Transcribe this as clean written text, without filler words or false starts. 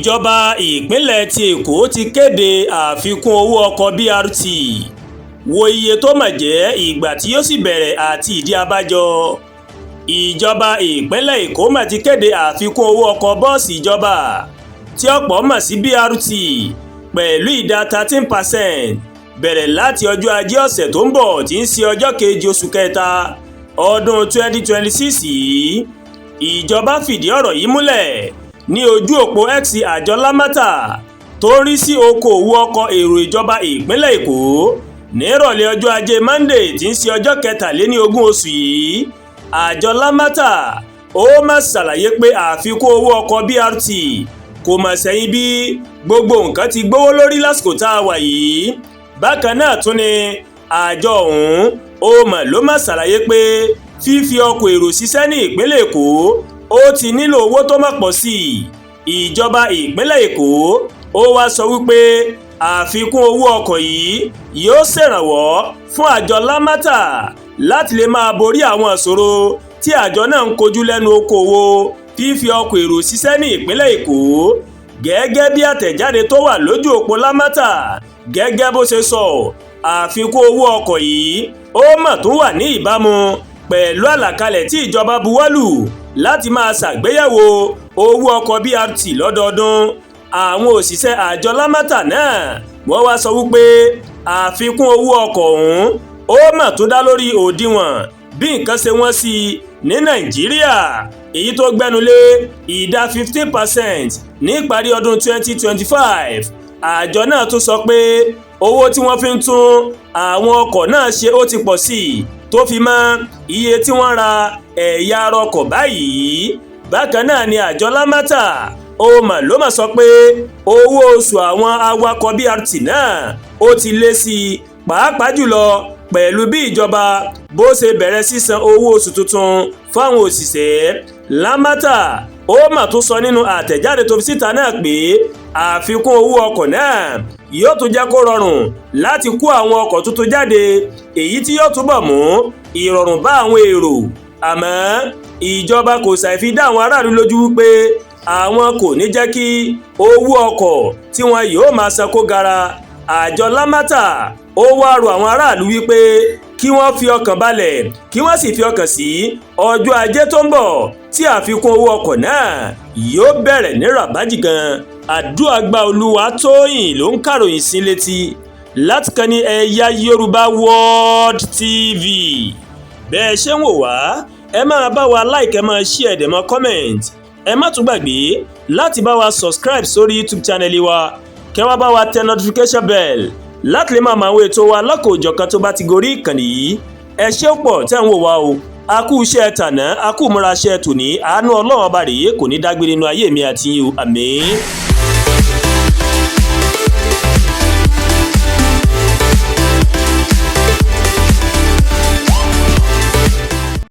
Ìjọba ìpínlẹ̀ ti Èkó ti kéde àfikún owó ọkọ̀ BRT. Wo iye tó máa jẹ́, ìgbà tí yóò sì bẹ̀rẹ̀ àti ìdí abájọ. Ìjọba ìpínlẹ̀ Èkó mà ti kéde àfikún owó ọkọ̀ bọ́ọ̀sì ìjọba tí ọ̀pọ̀ mọ̀ sí BRT pẹ̀lú ìdá 13% bẹ̀rẹ̀ láti ọjọ́ ajé ọ̀sẹ̀ tó ń bọ̀ tí ń ṣe ọjọ́ keje oṣù kẹta ọdún 2026 yìí. Ìjọba fìdí ọ̀rọ̀ yìí múlẹ̀ ní ojú òpó X àjọ lámátà tó ń rí sí okòòwò ọkọ̀ èrò ìjọba ìpínlẹ̀ Èkó nírọ̀lẹ́ ọjọ́ ajé Monday tí ń ṣe ọjọ́ kẹtàléníogún oṣù yìí. Àjọ lámátà ó máa ṣàlàyé pé àfikún owó ọkọ̀ BRT kò mà sẹ́yìn bí gbogbo nǹkan ti gbówó lórí lásìkò tá a wà yìí. Bákan náà tún ni àjọ ọ̀hún ó mà ló máa ṣàlàyé pé fífi ọkọ̀ èrò ṣiṣẹ́ ní ìpínlẹ̀ Èkó ó ti nílò owó tó máa pọ̀ sí i. Ìjọba ìpínlẹ̀ Èkó ó wá sọ wípé àfikún owó ọkọ̀ yìí yóò ṣèrànwọ́ fún àjọ lámátà láti lè máa borí àwọn ìṣòro tí àjọ náà ń kojú lẹ́nu okòwò fífi ọkọ̀ èrò ṣiṣẹ́ ní ìpínlẹ̀ Èkó. Gẹ́gẹ́ bí àtẹ̀jáde tó wà lójú òpó lámátà gẹ́gẹ́ bó ṣe sọ, àfikún owó ọkọ̀ yìí ó mà tún wà ní ìbámu pẹ̀lú àlàkalẹ̀ tí ìjọba buwọ́lù láti máa ṣàgbéyẹ̀wò owó ọkọ̀ BRT lọ́dọọdún. Àwọn òṣìṣẹ́ àjọ lámátà náà wọ́n wá sọ wípé àfikún owó ọkọ̀ ọ̀hún ó mà tún dá lórí òdiwọ̀n bí nǹkan ṣe wọ́n sí ní Nàìjíríà, èyí tó gbẹ́nulé ìdá 15% ní ìparí ọdún 2025. Àjọ náà tún sọ pé owó tí wọ́n fi ń tún àwọn ọkọ̀ náà ṣe ó ti pọ̀ sí i tó fi mọ́ iye tí wọ́n ra ẹ̀yà ara ọkọ̀ báyìí. Bákan náà ni àjọ lámátà ó mà ló mà sọ pé owó oṣù àwọn awakọ̀ BRT náà ó ti lé sí i, pàápàá jùlọ pẹ̀lú bí ìjọba bó ṣe bẹ̀rẹ̀ sísan owó oṣù tuntun fáwọn òṣìṣẹ́. Lámátà ó mà tún sọ nínú àtẹ̀jáde tó fi síta náà pé àfikún owó ọkọ̀ náà yóò tún jẹ́ kó rọrùn láti kó àwọn ọkọ̀ tuntun jáde, èyí tí yóò túbọ̀ mú ìrọ̀rùn bá àwọn èrò. Àmọ́ ìjọba kò ṣàìfi dá àwọn aráàlú lójú wípé àwọn kò ní jẹ́ kí owó ọkọ̀ tí wọn yóò máa san kó gara. Àjọ lámátà ó wá rọ̀ àwọn aráàlú wípé kí wọ́n fi ọkàn balẹ̀, kí wọ́n sì fi ọkàn sí ọjọ́ ajé tó ń bọ̀ tí àfikún owó ọkọ̀ náà yóò bẹ̀rẹ̀ ní ràbájì gan. Àdúàgbàolúwatóyìn ló ń kàròyìn sí létí láti kàn ní eyayorubaworldtv. Bẹ́ẹ̀ ṣe ń wò wá, ẹ máa bá wa like, ẹ máa share, ẹ dẹ̀ máa comment. Ẹ má tún gbàgbé láti bá wa subscribe sórí YouTube channel wa, kẹ́ wá bá wa tẹ notification bell láti lè máa mọ àwọn ètò wa lọ́kọ̀ọ̀jọ̀kan tó bá ti gorí ìkànnì yìí. Ẹ ṣé pọ̀ tẹ́ ń wò wá o. A kú iṣẹ́ tàná, a kú múra iṣẹ́ tòní. Àánú Ọlọ́run ọba rèé kò ní dágbére nínú ayé mi àti yín o. Àmín.